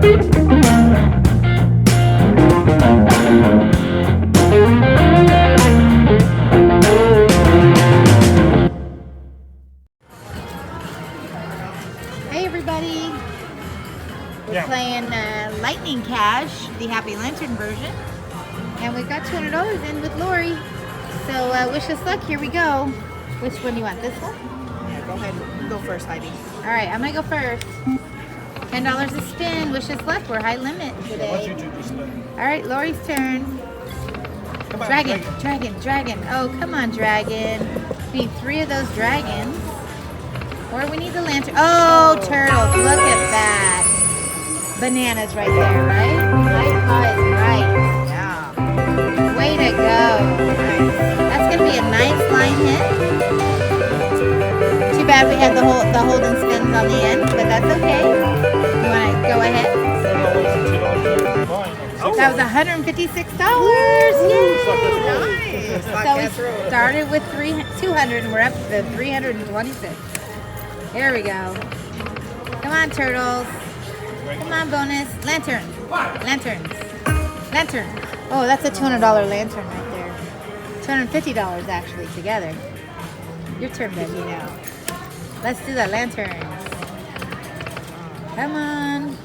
Hey everybody, we're playing Lightning Cash, the Happy Lantern version, and we've got $200 in with Lori. So wish us luck. Here we go. Which one do you want? This one? Yeah, go ahead. You go first, Heidi. All right, I'm gonna go first. $10 a spin. Wish us luck. We're high limit today. All right, Lori's turn. Come on, Dragon. Oh, come on, dragon. We need 3 of those dragons. Or we need the lantern. Oh, turtles. Look at that. Bananas right there, right? High five, right. Yeah. Way to go. That's going to be a nice line hit. Too bad we had the hold and spins on the end, but that's okay. You want to go ahead? That was $156. Yay! Nice. So we started with 200 and we're up to 326. Here we go. Come on, turtles. Come on, bonus. Lantern. Oh, that's a $200 lantern right there. $250 actually together. Your turn, baby, now. Let's do the lanterns. Come on.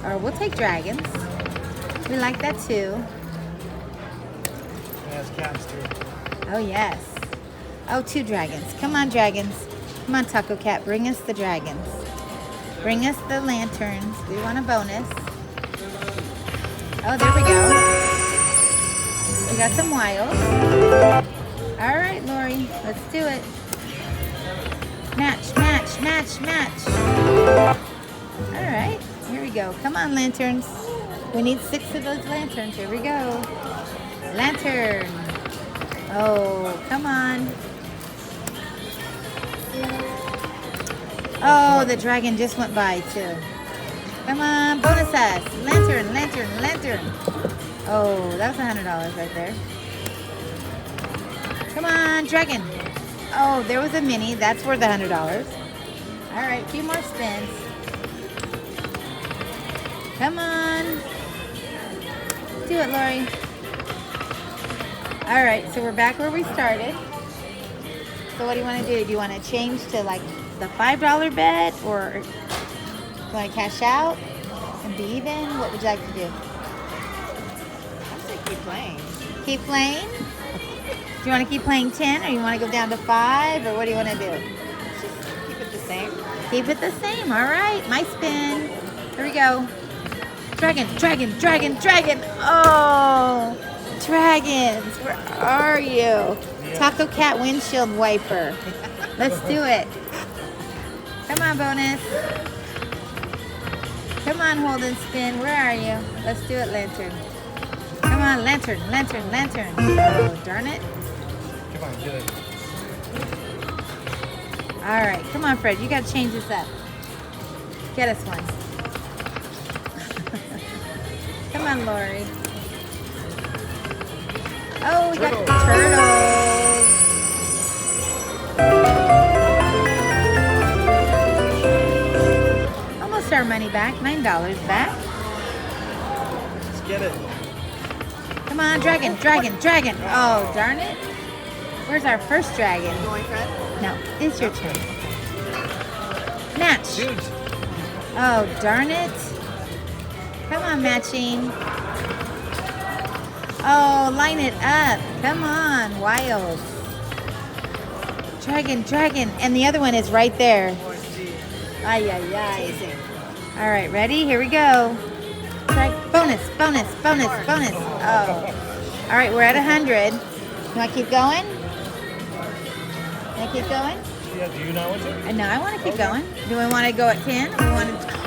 Or we'll take dragons. We like that too. Yes, cats too. Oh, yes. Oh, 2 dragons. Come on, dragons. Come on, Taco Cat. Bring us the dragons. Bring us the lanterns. We want a bonus. Oh, there we go. We got some wilds. All right, Lori. Let's do it. Match. All right. Here we go. Come on, lanterns. We need 6 of those lanterns. Here we go. Lantern. Oh, come on. Oh, the dragon just went by too. Come on, bonus us. Lantern. Oh, that was $100 right there. Come on, dragon. Oh, there was a mini. That's worth $100. All right, 2 more spins. Come on. Do it, Lori. All right, so we're back where we started. So what do you want to do? Do you want to change to like the $5 bet, or you want to cash out and be even? What would you like to do? I say keep playing. Keep playing? Do you want to keep playing 10, or you want to go down to 5, or what do you want to do? Just keep it the same. Keep it the same. All right, my spin. Here we go. Dragon. Oh, dragons, where are you? Taco Cat windshield wiper. Let's do it. Come on, bonus. Come on, hold and spin. Where are you? Let's do it, lantern. Come on, lantern. Oh, darn it. Come on, get it. All right, come on, Fred. You got to change this up. Get us one. Come on, Lori. Oh, we got turtles. Almost our money back. $9 back. Let's get it. Come on, dragon. Oh, darn it. Where's our first dragon? Going, Fred? No, it's your turn. Match. Dude. Oh, darn it. Come on, matching. Oh, line it up. Come on, wild. Dragon. And the other one is right there. Ay. All right, ready? Here we go. Bonus. Oh. All right, we're at 100. You want to keep going? Yeah, do you know what to? No, I want to keep going. Do we want to go at 10?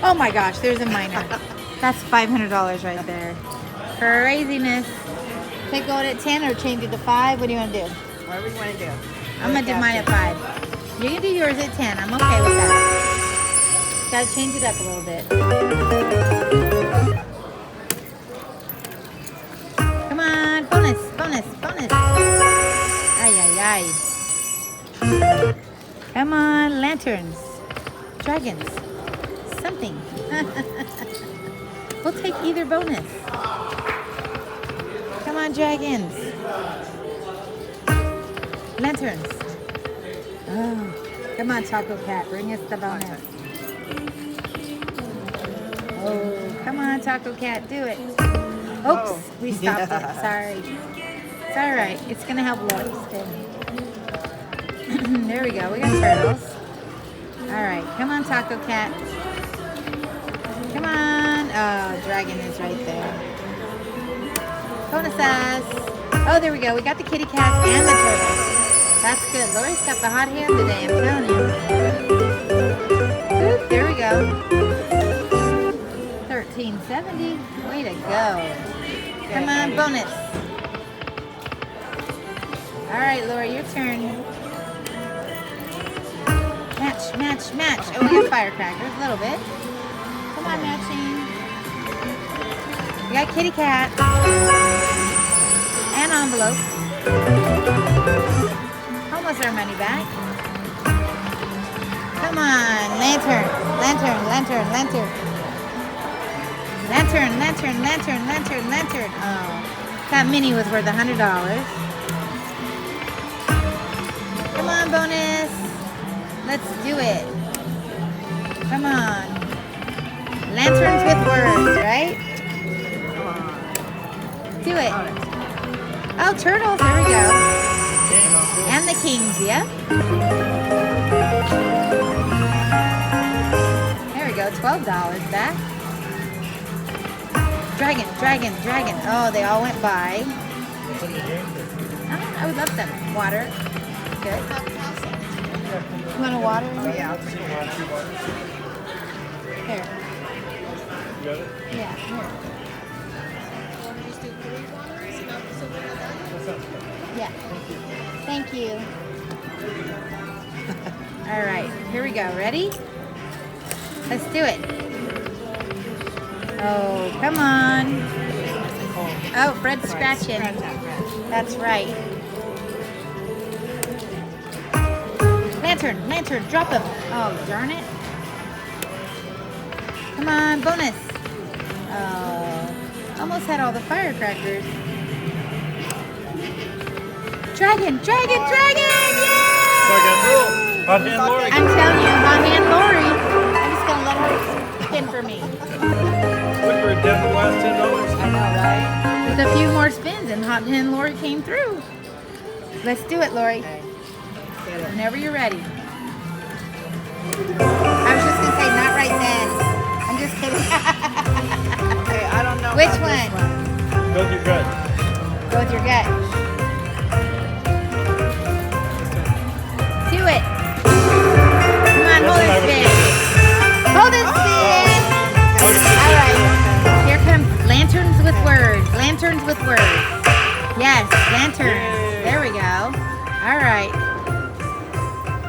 Oh my gosh, there's a minor. That's $500 right there. Craziness. Take go at 10 or change it to 5. What do you want to do? Whatever you want to do. I'm going to do mine at 5. You can do yours at 10. I'm okay with that. Got to change it up a little bit. Come on, bonus. Ay. Come on, lanterns. Dragons. Something. take either bonus. Come on, dragons. Lanterns. Oh, come on, Taco Cat. Bring us the bonus. Oh, come on, Taco Cat. Do it. Oops, we stopped it. Sorry. It's all right. It's going to help Lori spin. There we go. We got turtles. All right. Come on, Taco Cat. Come on. Oh, dragon is right there. Bonus us. Oh, there we go. We got the kitty cats and the turtles. That's good. Lori's got the hot hand today, I'm telling you. Oop, there we go. $13.70. Way to go. Come on, bonus. All right, Lori, your turn. Match, match, match. Oh, we got firecrackers, a little bit. Come on, matching. We got kitty cat. And envelope. Almost our money back. Come on, lantern, lantern, lantern, lantern. Lantern, lantern, lantern, lantern, lantern. Oh, that mini was worth $100. Come on, bonus. Let's do it. Come on. Lanterns with words, right? Do it. Oh, turtles. There we go. And the kings, yeah. There we go. $12 back. Dragon, dragon, dragon. Oh, they all went by. Oh, I would love some water. Good. You want a water? Yeah, I'll just go on 2 waters. Here. You got it? Yeah, here. That sounds good. Yeah. Thank you. All right, here we go. Ready? Let's do it. Oh, come on. Oh, Fred's scratching. That's right. Lantern, lantern, drop him. Oh, darn it. Come on, bonus. Oh, almost had all the firecrackers. Dragon, dragon, dragon! Hot hand Lori. I'm telling you, hot hand Lori. I'm just gonna let her spin for me. Look, we're down to the last $10. I know, right? With a few more spins, and hot hand Lori came through. Let's do it, Lori. Whenever you're ready. I was just gonna say, not right then. I'm just kidding. Okay, I don't know. Which about one? this Go with your gut. Go with your gut. Do it. Come on, hold it spin. Hold it spin. All right. Here comes lanterns with words. Lanterns with words. Yes, lanterns. There we go. All right.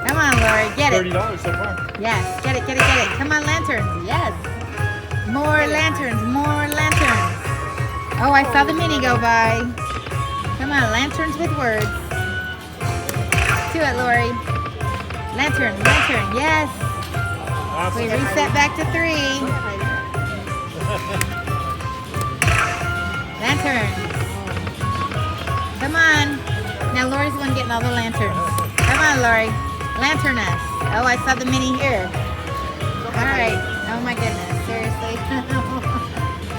Come on, Lori. Get it. $30 so far. Yes. Get it, get it, get it. Come on, lanterns. Yes. More lanterns. More lanterns. Oh, I saw the mini go by. Come on, lanterns with words. Do it, Lori. Lantern, lantern, yes. Awesome. We reset back to 3. Lantern. Come on. Now Lori's the one getting all the lanterns. Come on, Lori. Lantern us. Oh, I saw the mini here. All right. Oh my goodness. Seriously.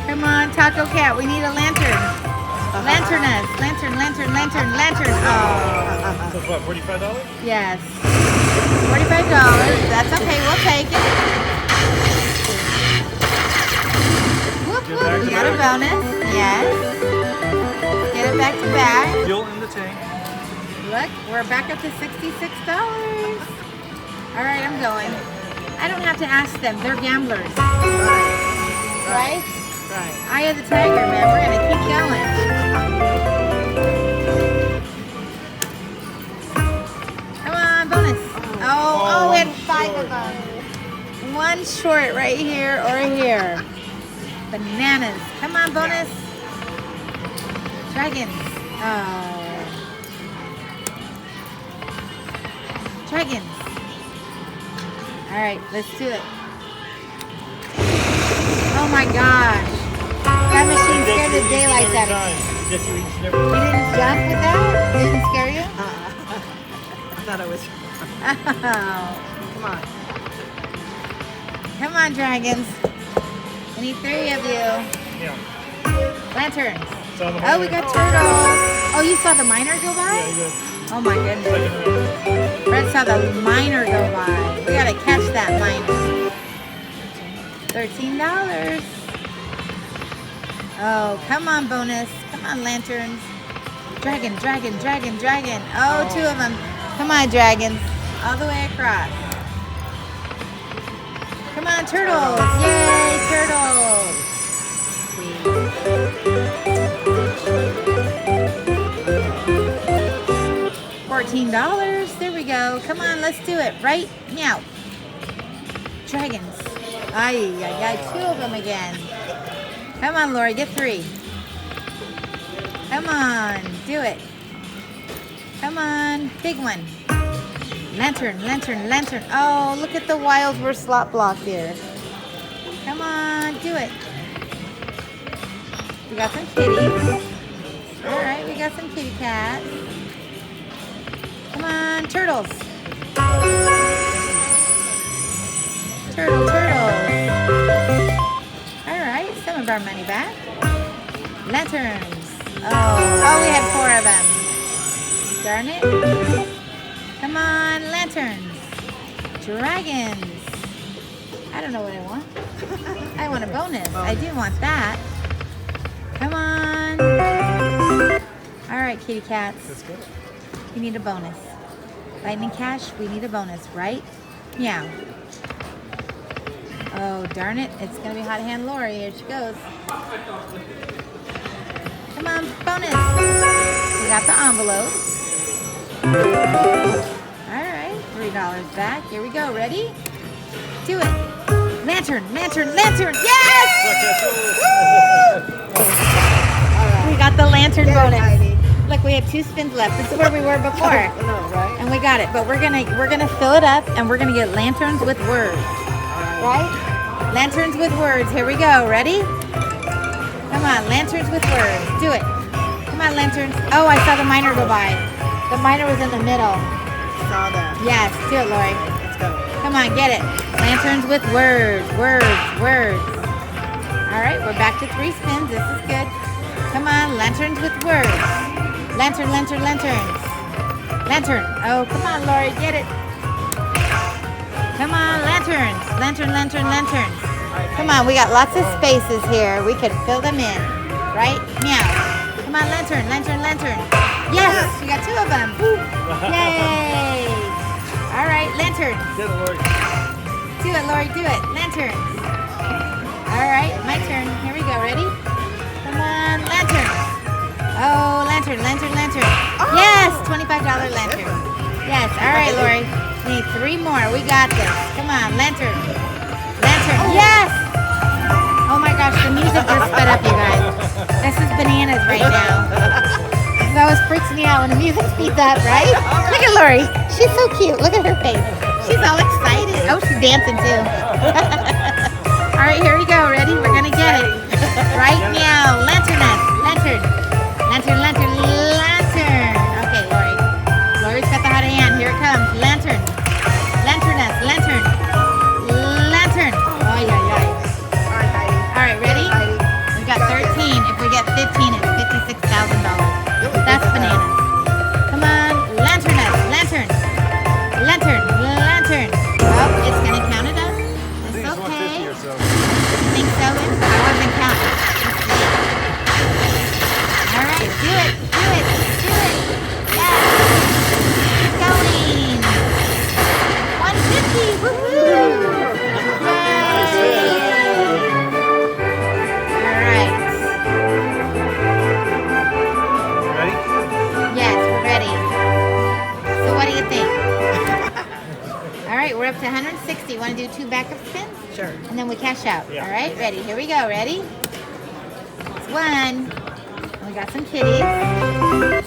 Come on, Taco Cat. We need a lantern. Lantern us. Lantern, lantern, lantern, lantern. Oh. So what, $45? Yes. $45. That's okay. We'll take it. Whoop, whoop. We got a bonus. Yes. Get it back to back. Fuel in the tank. Look, we're back up to $66. All right, I'm going. I don't have to ask them. They're gamblers. Right? Right. Eye of the tiger, man. We're going to keep going. Come on, bonus. Oh, we had 5 of them. One short right here or here. Bananas. Come on, bonus. Dragons. Oh. Dragons. All right, let's do it. Oh my gosh. That machine scared the daylights out of me. Get you each and You every didn't jump with that? It didn't scare you? I thought it was. Oh. Come on. Come on, dragons. I need 3 of you. Yeah. Lanterns. So the Oh, we got turtles. Oh, you saw the miner go by? Yeah, you Oh my goodness. good. Fred saw the miner go by. We gotta catch that miner. $13. Oh, come on, bonus. Come on, lanterns. Dragon, dragon, dragon, dragon. Oh, 2 of them. Come on, dragons. All the way across. Come on, turtles. Yay, turtles. $14. There we go. Come on, let's do it. Right? Meow. Dragons. Ay, ay, ay. 2 of them again. Come on, Lori. Get 3. Come on. Do it. Come on. Big one. Lantern, lantern, lantern. Oh, look at the wild we're slot block here. Come on. Do it. We got some kitties. All right. We got some kitty cats. Come on, turtles. Turtle, turtles. All right, some of our money back. Lanterns. Oh, we had 4 of them. Darn it. Come on, lanterns. Dragons. I don't know what I want. I want a bonus. I do want that. Come on. All right, kitty cats. That's good. We need a bonus. Lightning Cash, we need a bonus, right? Meow. Oh, darn it. It's going to be Hot Hand Lori. Here she goes. Come on, bonus. We got the envelope. All right, $3 back. Here we go. Ready? Do it. Lantern, lantern, lantern. Yes! Woo! We got the lantern bonus. Heidi. Look, we had 2 spins left. This is where we were before. I know, right? And we got it. But we're gonna fill it up and we're gonna get lanterns with words. Right? Lanterns with words. Here we go. Ready? Come on, lanterns with words. Do it. Come on, lanterns. Oh, I saw the miner go by. The miner was in the middle. Saw that. Yes, do it, Lori. Let's go. Come on, get it. Lanterns with words, words, words. All right, we're back to 3 spins. This is good. Come on, lanterns with words. Lantern, lantern, lanterns. Lantern. Oh, come on, Lori, get it. Come on, lanterns. Lantern, lantern, lanterns. Come on, we got lots of spaces here. We could fill them in, right? Meow. Come on, lantern, lantern, lantern. Yes, we got 2 of them. Yay. All right, lanterns. Get it, Lori. Do it, Lori, do it. Lanterns. All right, my turn. Here we go. Ready? Come on, lanterns. Oh, lantern, lantern, lantern. Yes, $25 lantern. Yes, all right, Lori. We need 3 more. We got this. Come on, lantern. Lantern. Yes! Oh my gosh, the music just sped up, you guys. This is bananas right now. That was freaks me out when the music speeds up, right? Look at Lori. She's so cute. Look at her face. She's all excited. Oh, she's dancing too. All right, here we go. Ready? We're going to get it. Right now. Lanterness. Lantern. Lantern, lantern, lantern. Okay, Lori. Lori's got the hot hand. Here it comes. Lantern. Lanterness. Lantern. Lantern. Oh, yeah, yeah. All right, Heidi. All right, ready? We got 13. If we get 15, it's $56,000. That's bananas. Come on. Lanterness. Lantern. Lantern. Lantern. Oh, it's going to count it up. It's okay. Or so. Think so? I wasn't counting. All right, do it, do it, do it. Yes. Keep going. 150. Woohoo! All right. Ready? Yes, we're ready. So what do you think? All right, we're up to 160. Want to do 2 backup spins? Sure. And then we cash out. Yeah. All right, ready. Here we go. Ready? That's 1. We got some kitties.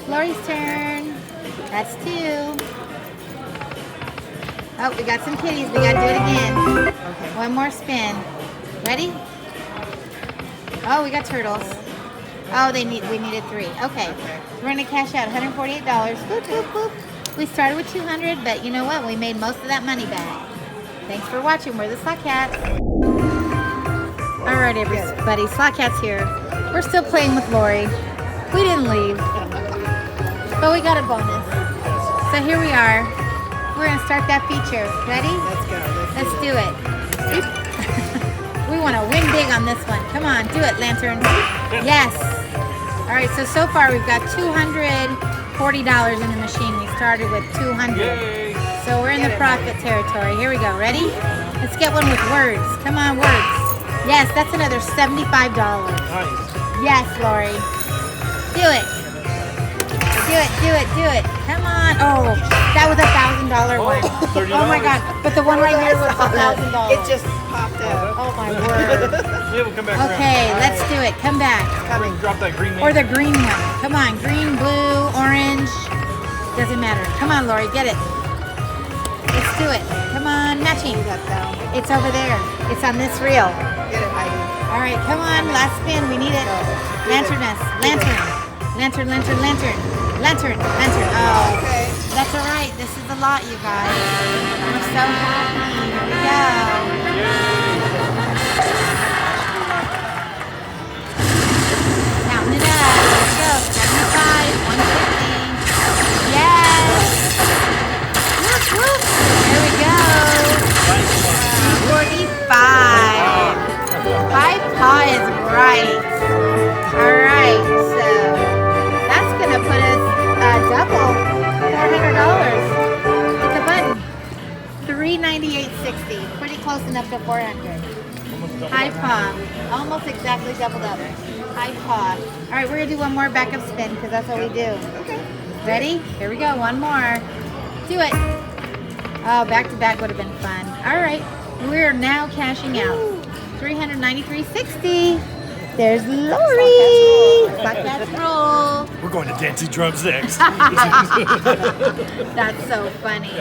Lori's turn. That's 2. Oh, we got some kitties. We got to do it again. Okay. 1 more spin. Ready? Oh, we got turtles. Oh, we needed 3. Okay. We're gonna cash out $148. Boop, boop, boop. We started with 200, but you know what? We made most of that money back. Thanks for watching. We're the SlotCats. All right, everybody. SlotCats here. We're still playing with Lori. We didn't leave, but we got a bonus. So here we are. We're gonna start that feature. Ready? Let's go. Let's do it. We want to win big on this one. Come on, do it, Lantern. Yes. All right, so far we've got $240 in the machine. We started with 200. Yay. So we're in the profit territory. Here we go. Ready? Let's get one with words. Come on, words. Yes, that's another $75. Nice. Yes, Lori. Do it. Do it, do it, do it. Come on. Oh, that was a $1,000 one. $30. Oh my God. But the one right here was $1,000. It just popped out. Oh my word. Yeah, we'll come back Okay, around. let's do it. Come back. Coming. Drop that green Or name. the green one. Come on, green, blue, orange. Doesn't matter. Come on, Lori, get it. Let's do it. Come on, matching. You got that. It's over there. It's on this reel. Get it, Heidi. All right, come on, last spin. We need it. Lantern us. Lantern. Lantern, lantern, lantern. Lantern, lantern. Oh, Okay. that's all right. This is a lot, you guys. We're so happy. Here we go. Counting it up. Let's go. 75, 150. Yes. Whoop, whoop. There we go. 45. High paw is right. All right, so that's gonna put us double $400. Hit the button. $398.60. Pretty close enough to 400. High paw. Almost exactly doubled up. High paw. All right, we're gonna do one more backup spin because that's what we do. Okay. Ready? Here we go. One more. Do it. Oh, back to back would have been fun. All right, we're now cashing out. $393.60. There's Lori. SlotCats roll. We're going to Dancy Drums next. That's so funny.